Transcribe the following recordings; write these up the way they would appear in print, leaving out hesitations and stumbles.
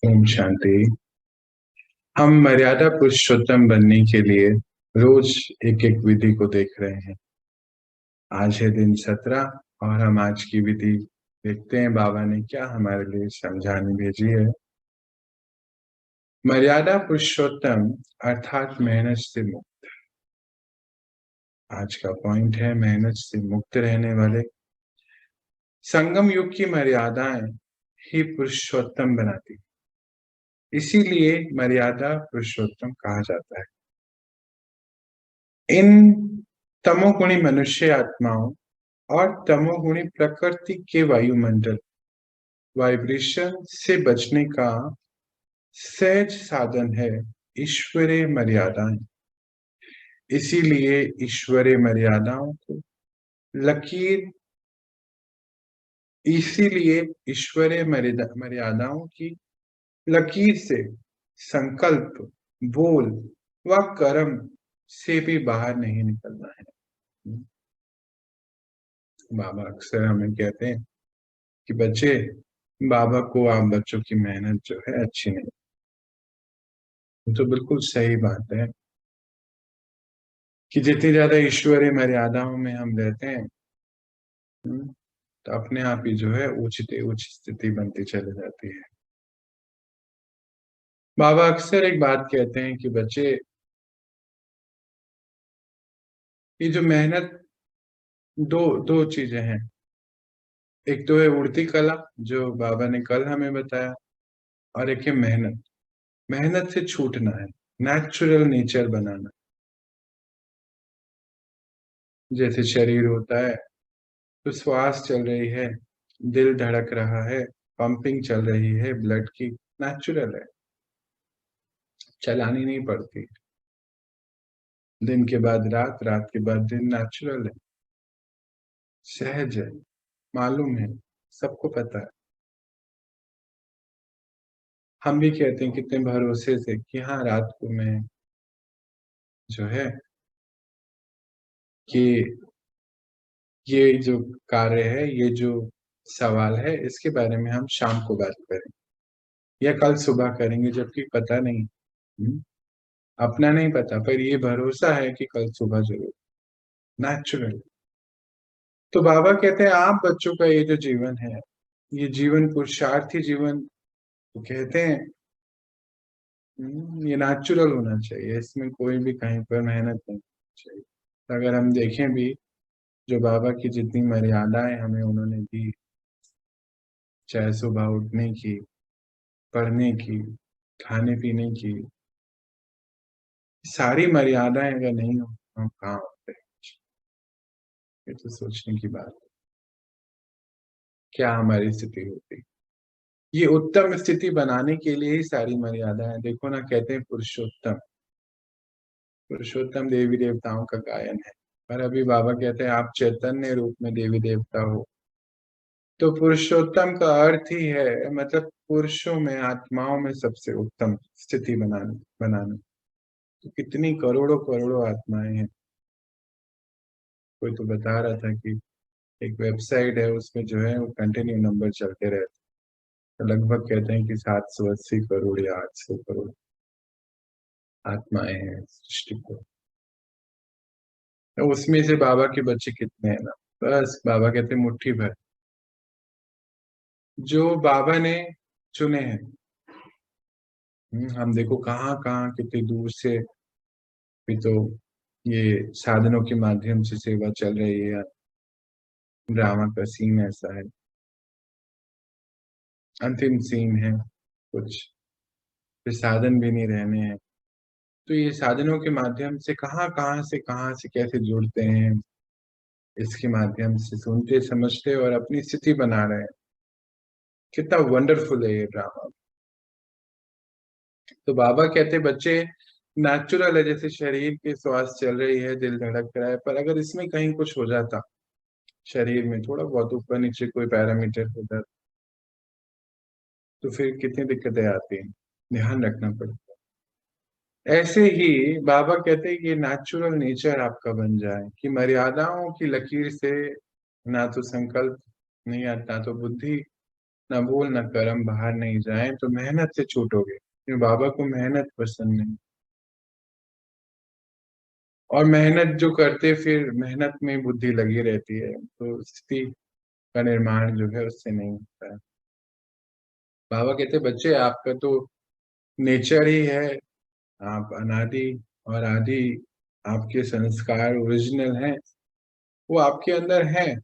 ओम शांति। हम मर्यादा पुरुषोत्तम बनने के लिए रोज एक एक विधि को देख रहे हैं। आज है दिन 17 और हम आज की विधि देखते हैं बाबा ने क्या हमारे लिए समझाने भेजी है। मर्यादा पुरुषोत्तम अर्थात मेहनत से मुक्त। आज का पॉइंट है मेहनत से मुक्त रहने वाले। संगम युग की मर्यादाएं ही पुरुषोत्तम बनाती, इसीलिए मर्यादा पुरुषोत्तम कहा जाता है। इन तमोगुणी मनुष्य आत्माओं और तमोगुणी प्रकृति के वायुमंडल वाइब्रेशन से बचने का सहज साधन है ईश्वरीय मर्यादाएं। इसीलिए ईश्वरीय मर्यादाओं को लकीर इसीलिए ईश्वरीय मर्यादाओं की लकीर से संकल्प, बोल व कर्म से भी बाहर नहीं निकलना है। बाबा अक्सर हमें कहते हैं कि बच्चे, बाबा को आप बच्चों की मेहनत जो है अच्छी नहीं। तो बिल्कुल सही बात है कि जितनी ज्यादा ईश्वरीय मर्यादाओं में हम रहते हैं, तो अपने आप ही जो है उच्च स्थिति बनती चली जाती है। बाबा अक्सर एक बात कहते हैं कि बच्चे, ये जो मेहनत, दो दो चीजें हैं। एक तो है उड़ती कला जो बाबा ने कल हमें बताया, और एक है मेहनत। मेहनत से छूटना है, नेचुरल नेचर बनाना। जैसे शरीर होता है तो श्वास चल रही है, दिल धड़क रहा है, पंपिंग चल रही है ब्लड की, नेचुरल है, चलानी नहीं पड़ती। दिन के बाद रात, रात के बाद दिन, नेचुरल है, सहज है, मालूम है, सबको पता है। हम भी कहते हैं कितने भरोसे से कि हाँ, रात को मैं जो है कि ये जो कार्य है, ये जो सवाल है, इसके बारे में हम शाम को बात करें या कल सुबह करेंगे, जबकि पता नहीं। अपना नहीं पता, पर ये भरोसा है कि कल सुबह जरूर, नेचुरल। तो बाबा कहते हैं आप बच्चों का ये जो जीवन है, ये जीवन पुरुषार्थी जीवन तो कहते हैं, ये नेचुरल होना चाहिए, इसमें कोई भी कहीं पर मेहनत नहीं चाहिए। अगर हम देखें भी, जो बाबा की जितनी मर्यादाएं हमें उन्होंने दी, चाहे सुबह उठने की, पढ़ने की, खाने पीने की, सारी मर्यादाएं अगर नहीं हो तो हम कहाँ होते हैं? ये तो सोचने की बात है, क्या हमारी स्थिति होती। ये उत्तम स्थिति बनाने के लिए ही सारी मर्यादाएं। देखो ना, कहते हैं पुरुषोत्तम, पुरुषोत्तम देवी देवताओं का गायन है। पर अभी बाबा कहते हैं आप चैतन्य रूप में देवी देवता हो। तो पुरुषोत्तम का अर्थ ही है, मतलब पुरुषों में, आत्माओं में सबसे उत्तम स्थिति बनाना। तो कितनी करोड़ों करोड़ों आत्माएं हैं। कोई तो बता रहा था कि एक वेबसाइट है, उसमें जो है वो कंटिन्यू नंबर चलते रहते हैं। तो लगभग कहते हैं कि 780 करोड़ या 800 करोड़ आत्माएं हैं सृष्टि को। तो उसमें से बाबा के बच्चे कितने हैं ना, बस बाबा कहते हैं मुट्ठी भर, जो बाबा ने चुने हैं। हम देखो कहाँ कहाँ कितनी दूर से भी तो ये साधनों के माध्यम से सेवा चल रही है। ड्रामा का सीन ऐसा है, अंतिम सीन है, कुछ फिर साधन भी नहीं रहने हैं। तो ये साधनों के माध्यम से कहाँ से कैसे जुड़ते हैं, इसके माध्यम से सुनते समझते और अपनी स्थिति बना रहे हैं। कितना वंडरफुल है ये ड्रामा। तो बाबा कहते बच्चे, नेचुरल है, जैसे शरीर की श्वास चल रही है, दिल धड़क रहा है, पर अगर इसमें कहीं कुछ हो जाता, शरीर में थोड़ा बहुत ऊपर नीचे कोई पैरामीटर हो जाता, तो फिर कितनी दिक्कतें आती हैं, ध्यान रखना पड़ता है। ऐसे ही बाबा कहते हैं कि नेचुरल नेचर आपका बन जाए कि मर्यादाओं की लकीर से ना तो संकल्प नहीं आता, ना तो बुद्धि ना बोल ना कर्म बाहर नहीं जाए तो मेहनत से छूटोगे, क्योंकि बाबा को मेहनत पसंद नहीं। और मेहनत जो करते फिर मेहनत में बुद्धि लगी रहती है, तो स्थिति का निर्माण जो है उससे नहीं होता है। बाबा कहते बच्चे आपका तो नेचर ही है, आप अनादि और आदि, आपके संस्कार ओरिजिनल हैं, वो आपके अंदर हैं।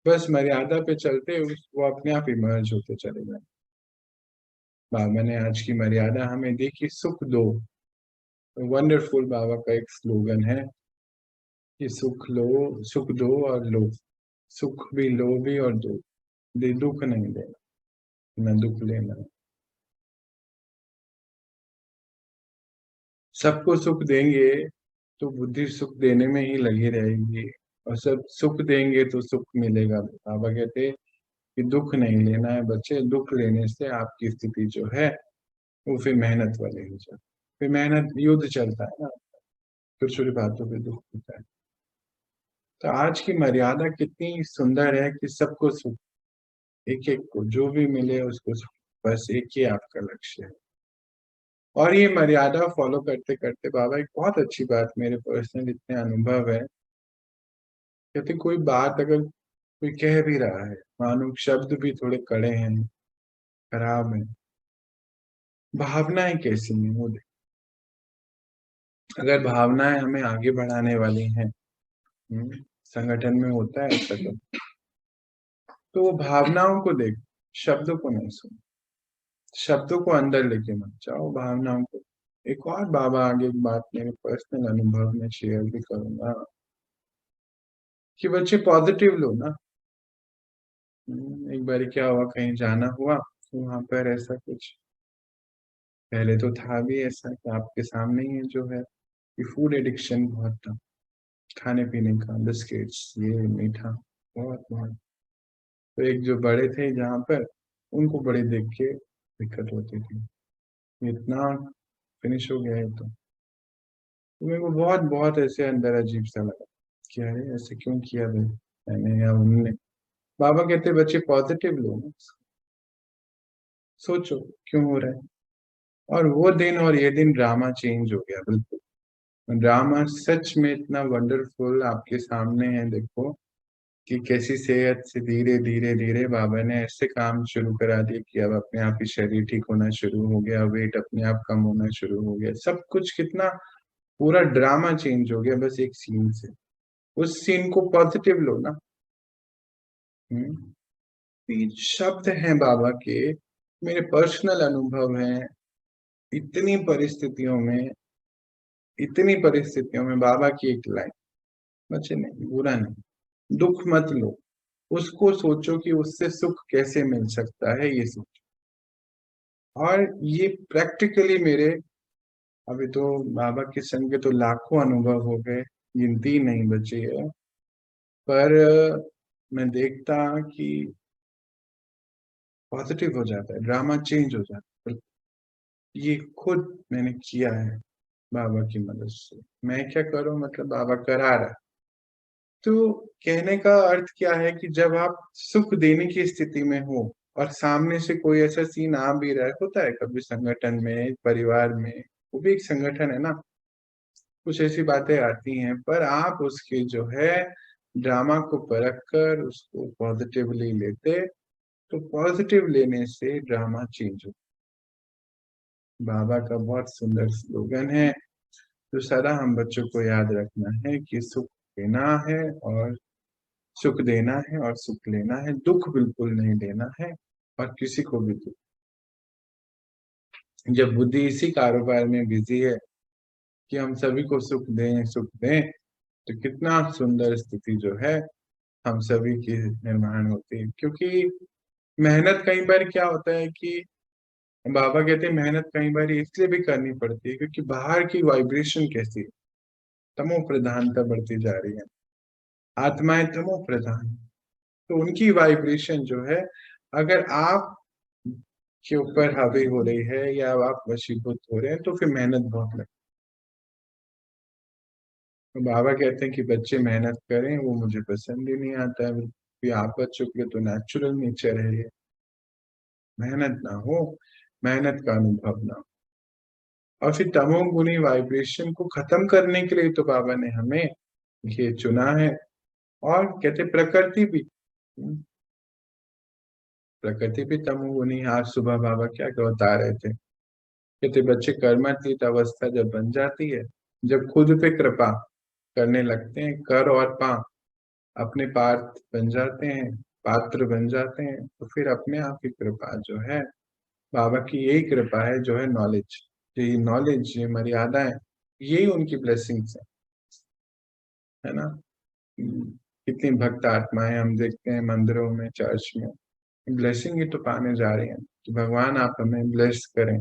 बस मर्यादा पे चलते वो अपने आप इमर्ज होते चले गए। बाबा ने आज की मर्यादा हमें दी कि सुख दो। वंडरफुल बाबा का एक स्लोगन है कि सुख लो, सुख दो और लो, सुख भी लो भी और दो, दे दुख नहीं देना, न दुख लेना। सबको सुख देंगे तो बुद्धि सुख देने में ही लगी रहेगी, और सब सुख देंगे तो सुख मिलेगा। बाबा कहते कि दुख नहीं लेना है बच्चे, दुख लेने से आपकी स्थिति जो है वो फिर मेहनत वाली हो जाती, फिर मेहनत युद्ध चलता है ना, छोटी छोटी बातों पे दुख होता है। तो आज की मर्यादा कितनी सुंदर है कि सबको सुख, एक एक को जो भी मिले उसको सुख, बस एक ही आपका लक्ष्य है। और ये मर्यादा फॉलो करते करते बाबा एक बहुत अच्छी बात, मेरे पर्सनल इतने अनुभव है, कहते कोई बात अगर कोई कह भी रहा है, मानो शब्द भी थोड़े कड़े हैं, खराब है, भावनाएं कैसी हैं वो देख। अगर भावनाएं हमें आगे बढ़ाने वाली हैं, संगठन में होता है ऐसा, तो वो भावनाओं को देख, शब्दों को नहीं सुन, शब्दों को अंदर लेके मत जाओ, भावनाओं को। एक और बाबा आगे एक बात मेरे पर्सनल अनुभव में शेयर भी करूंगा कि बच्चे पॉजिटिव लो ना। एक बार क्या हुआ, कहीं जाना हुआ तो वहां पर ऐसा कुछ, पहले तो था भी ऐसा कि आपके सामने ही है जो है कि फूड एडिक्शन बहुत था, खाने पीने का, बिस्किट्स, ये मीठा, बहुत बहुत। तो एक जो बड़े थे जहाँ पर, उनको बड़े देख के दिक्कत होती थी, इतना फिनिश हो गया है तो मेरे को बहुत बहुत ऐसे अंदर अजीब सा लगा कि अरे ऐसे क्यों किया भाई मैंने या उन्होंने। बाबा कहते बच्चे पॉजिटिव लो ना, सोचो क्यों हो रहा है। और वो दिन और ये दिन ड्रामा चेंज हो गया बिल्कुल। ड्रामा सच में इतना वंडरफुल आपके सामने है, देखो कि कैसी सेहत से धीरे धीरे धीरे बाबा ने ऐसे काम शुरू करा दिए कि अब अपने आप ही शरीर ठीक होना शुरू हो गया, वेट अपने आप कम होना शुरू हो गया, सब कुछ कितना पूरा ड्रामा चेंज हो गया बस एक सीन से। उस सीन को पॉजिटिव लो ना। हम्म। ये शब्द हैं बाबा के, मेरे पर्सनल अनुभव हैं। इतनी परिस्थितियों में, इतनी परिस्थितियों में बाबा की एक लाइन, बच्चे नहीं, बुरा नहीं, दुख मत लो, उसको सोचो कि उससे सुख कैसे मिल सकता है, ये सोचो। और ये प्रैक्टिकली मेरे, अभी तो बाबा के संग के तो लाखों अनुभव हो गए, गिनती नहीं बची है, पर मैं देखता कि पॉजिटिव हो जाता है, ड्रामा चेंज हो जाता है। ये खुद मैंने किया है बाबा की मदद से। मैं क्या करूं, मतलब बाबा करा रहा है। तो कहने का अर्थ क्या है कि जब आप सुख देने की स्थिति में हो और सामने से कोई ऐसा सीन आ भी रहा है, होता है कभी संगठन में, परिवार में, वो भी एक संगठन है ना, कुछ ऐसी बातें आती हैं, पर आप उसके जो है ड्रामा को परख कर उसको पॉजिटिवली लेते, तो पॉजिटिव लेने से ड्रामा चेंज हो। बाबा का बहुत सुंदर स्लोगन है जो सदा हम बच्चों को याद रखना है कि सुख देना है और सुख देना है और सुख लेना है, दुख बिल्कुल नहीं देना है, और किसी को भी दुख। जब बुद्धि इसी कारोबार में बिजी है कि हम सभी को सुख दें सुख दें, तो कितना सुंदर स्थिति जो है हम सभी की निर्माण होती है। क्योंकि मेहनत कई बार क्या होता है कि बाबा कहते हैं मेहनत कई बार इसलिए भी करनी पड़ती है क्योंकि बाहर की वाइब्रेशन कैसी है, तमो प्रधानता बढ़ती जा रही है, आत्माएं तमो प्रधान, तो उनकी वाइब्रेशन जो है, अगर आप के ऊपर हावी हो रही है या आप वशीभूत हो रहे हैं, तो फिर मेहनत बहुत लगती है। तो बाबा कहते हैं कि बच्चे मेहनत करें, वो मुझे पसंद ही नहीं आता है, कि आप बच्चों के लिए तो नेचुरल नेचर है ये। मेहनत ना हो, मेहनत का अनुभव ना हो। और फिर तमोगुणी वाइब्रेशन को खत्म करने के लिए तो बाबा ने हमें ये चुना है। और कहते प्रकृति भी, प्रकृति भी तमोगुणी। आज सुबह बाबा क्या बता रहे थे, कहते बच्चे कर्मातीत अवस्था जब बन जाती है, जब खुद पे कृपा करने लगते हैं, कर और पा अपने पात्र बन जाते हैं, पात्र बन जाते हैं, तो फिर अपने आप की कृपा जो है, बाबा की यही कृपा है जो है नॉलेज। ये नॉलेज, ये मर्यादाएं, यही उनकी ब्लेसिंग्स है ना। कितनी भक्त आत्माएं हम देखते हैं मंदिरों में, चर्च में, ब्लेसिंग ही तो पाने जा रही हैं कि भगवान आप हमें ब्लेस करें,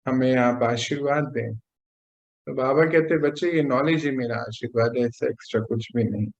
हमें आप आशीर्वाद दें। तो बाबा कहते बच्चे ये नॉलेज ही मेरा आशीर्वाद है, इससे एक्स्ट्रा कुछ भी नहीं।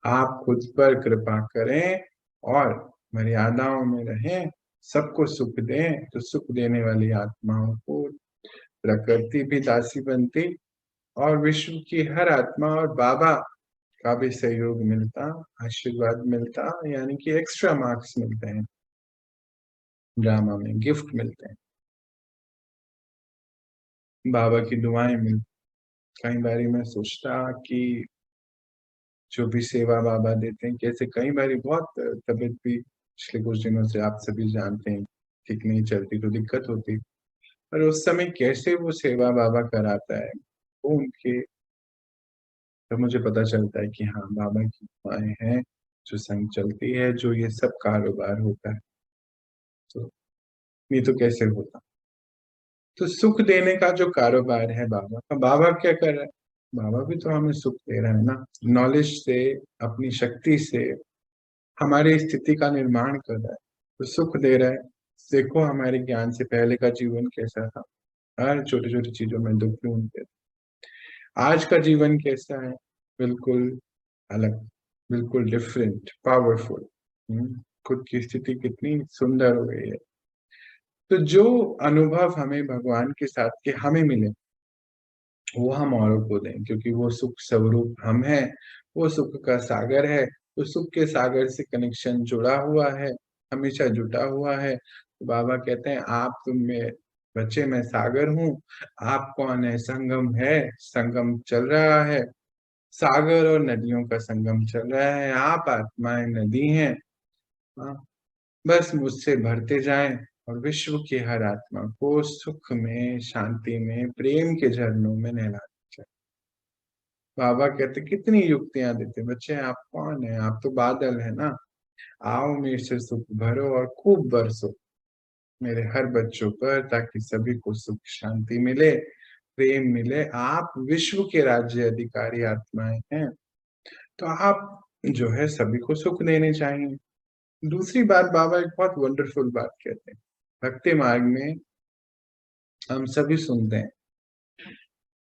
आप खुद पर कृपा करें और मर्यादाओं में रहें, सबको सुख दें, तो सुख देने वाली आत्माओं को प्रकृति भी दासी बनती और विश्व की हर आत्मा और बाबा का भी सहयोग मिलता, आशीर्वाद मिलता, यानी कि एक्स्ट्रा मार्क्स मिलते हैं ड्रामा में, गिफ्ट मिलते हैं, बाबा की दुआएं मिलती। कई बारी मैं सोचता कि जो भी सेवा बाबा देते हैं, कैसे कई बारी बहुत तबीयत भी पिछले कुछ दिनों से आप सभी जानते हैं ठीक नहीं चलती, तो दिक्कत होती, पर उस समय कैसे वो सेवा बाबा कराता है, वो उनके, तो मुझे पता चलता है कि हाँ बाबा की दुआएं हैं जो संग चलती है, जो ये सब कारोबार होता है। तो नहीं तो कैसे होता। तो सुख देने का जो कारोबार है बाबा का, बाबा क्या कर रहा है, बाबा भी तो हमें सुख दे रहा है ना, नॉलेज से, अपनी शक्ति से हमारी स्थिति का निर्माण कर रहा है, तो सुख दे रहा है। देखो हमारे ज्ञान से पहले का जीवन कैसा था, हर छोटी छोटी चीजों में दुख ढूंढते थे। आज का जीवन कैसा है, बिल्कुल अलग, बिल्कुल डिफरेंट, पावरफुल। खुद की स्थिति कितनी सुंदर हो गई है। तो जो अनुभव हमें भगवान के साथ के हमें मिले, वो हम औरों को दें, क्योंकि वो सुख स्वरूप हम हैं, वो सुख का सागर है। तो सुख के सागर से कनेक्शन जुड़ा हुआ है, हमेशा जुटा हुआ है। तो बाबा कहते हैं आप तुम में बच्चे, मैं सागर हूँ, आप कौन है, संगम है, संगम चल रहा है, सागर और नदियों का संगम चल रहा है, आप आत्माएं नदी हैं। हाँ, बस मुझसे भरते जाएं और विश्व की हर आत्मा को सुख में, शांति में, प्रेम के झरनों में नहलाते जाएं। बाबा कहते कितनी युक्तियां देते, बच्चे आप कौन है, आप तो बादल है ना, आओ मेरे से सुख भरो और खूब बरसो मेरे हर बच्चों पर, ताकि सभी को सुख शांति मिले, प्रेम मिले। आप विश्व के राज्य अधिकारी आत्माएं हैं, तो आप जो है सभी को सुख देने चाहिए। दूसरी बात बाबा एक बहुत वंडरफुल बात कहते हैं, भक्ति मार्ग में हम सभी सुनते हैं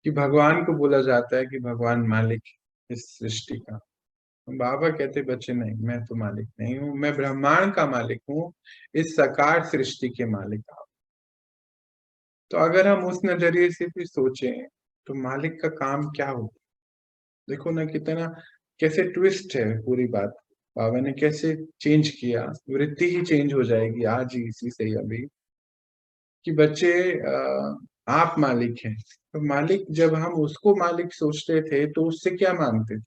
कि भगवान को बोला जाता है कि भगवान मालिक है इस सृष्टि का। बाबा कहते बच्चे नहीं, मैं तो मालिक नहीं हूँ, मैं ब्रह्मांड का मालिक हूँ, इस साकार सृष्टि के मालिक आप। तो अगर हम उस नजरिए से भी सोचें, तो मालिक का काम क्या होता है, देखो ना कितना, कैसे ट्विस्ट है पूरी बात। बाबा ने कैसे चेंज किया, वृत्ति ही चेंज हो जाएगी आज ही इसी से ही अभी, कि बच्चे आप मालिक हैं। तो मालिक, जब हम उसको मालिक सोचते थे तो उससे क्या मांगते थे,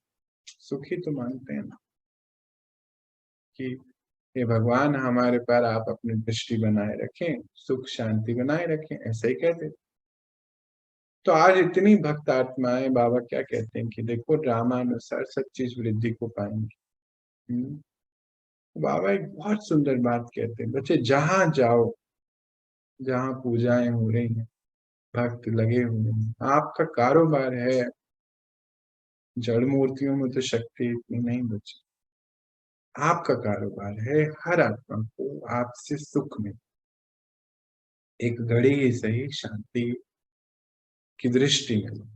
सुखी तो मांगते हैं ना, कि हे भगवान हमारे पर आप अपनी दृष्टि बनाए रखें, सुख शांति बनाए रखें, ऐसा ही कहते थे। तो आज इतनी भक्त आत्माएं बाबा क्या कहते हैं कि देखो ड्रामानुसार सब चीज वृद्धि को पाएंगे। तो बाबा एक बहुत सुंदर बात कहते हैं, बच्चे जहां जाओ, जहां पूजाएं हो रही हैं, भक्त लगे हुए हैं, आपका कारोबार है, जड़ मूर्तियों में तो शक्ति इतनी नहीं बची, आपका कारोबार है हर आत्मा को आपसे सुख में, एक घड़ी ही सही शांति की दृष्टि में।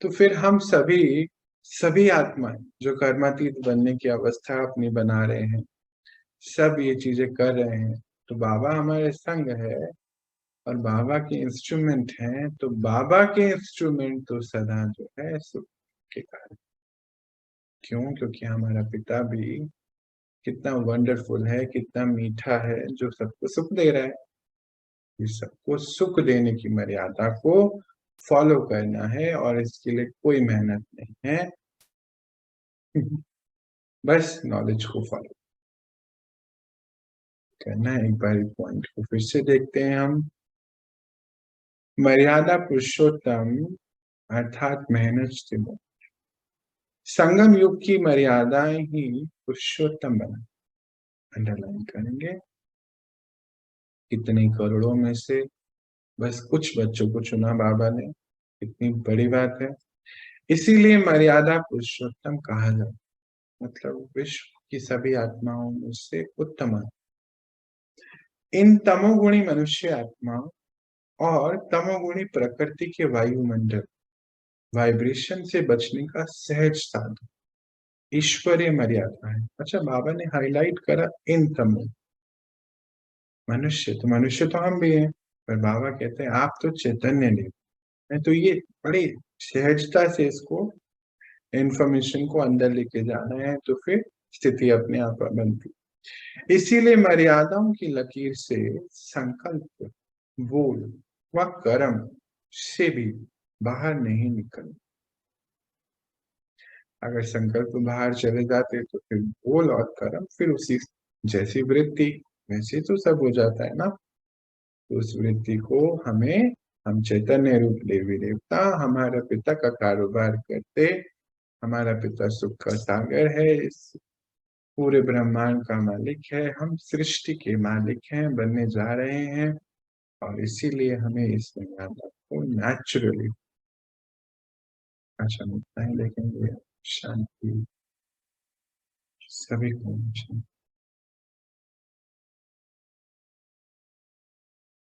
तो फिर हम सभी, सभी आत्माएं जो कर्मातीत बनने की अवस्था अपनी बना रहे हैं, सब ये चीजें कर रहे हैं, तो बाबा हमारे संग है और बाबा के इंस्ट्रूमेंट हैं, तो बाबा के इंस्ट्रूमेंट तो सदा जो है सुख के कारण। क्यों, क्योंकि हमारा पिता भी कितना वंडरफुल है, कितना मीठा है, जो सबको सुख दे रहा है। इस सबको सुख देने की मर्यादा को फॉलो करना है और इसके लिए कोई मेहनत नहीं है। बस नॉलेज को फॉलो करना है। एक बार इस पॉइंट को फिर से देखते हैं हम। मर्यादा पुरुषोत्तम अर्थात मेहनत से मुक्त। संगम युग की मर्यादाएं ही पुरुषोत्तम बना। अंडरलाइन करेंगे। कितने करोड़ों में से बस कुछ बच्चों को चुना बाबा ने, कितनी बड़ी बात है। इसीलिए मर्यादा पुरुषोत्तम कहा जाता, मतलब विश्व की सभी आत्माओं में से उत्तम है। इन तमोगुणी मनुष्य आत्माओं और तमोगुणी प्रकृति के वायुमंडल वाइब्रेशन से बचने का सहज साधन ईश्वरीय मर्यादा है। अच्छा, बाबा ने हाईलाइट करा इन तमो मनुष्य, तो मनुष्य तो हम भी हैं, पर बाबा कहते हैं आप तो चैतन्य देव है। तो ये बड़ी सहजता से इसको इंफॉर्मेशन को अंदर लेके जाना है, तो फिर स्थिति अपने आप बनती। इसीलिए मर्यादाओं की लकीर से संकल्प, बोल व कर्म से भी बाहर नहीं निकल। अगर संकल्प बाहर चले जाते तो फिर बोल और कर्म फिर उसी जैसी वृत्ति, वैसे तो सब हो जाता है ना। तो उस वृत्ति को हमें, हम चैतन्य रूप देवी देवता हमारा पिता का कारोबार करते। हमारा पिता सुख का सागर है, इस पूरे ब्रह्मांड का मालिक है, हम सृष्टि के मालिक हैं, बनने जा रहे हैं। और इसीलिए हमें इस मर्यादा को नेचुरली, अच्छा, नहीं देखेंगे। शांति सभी को।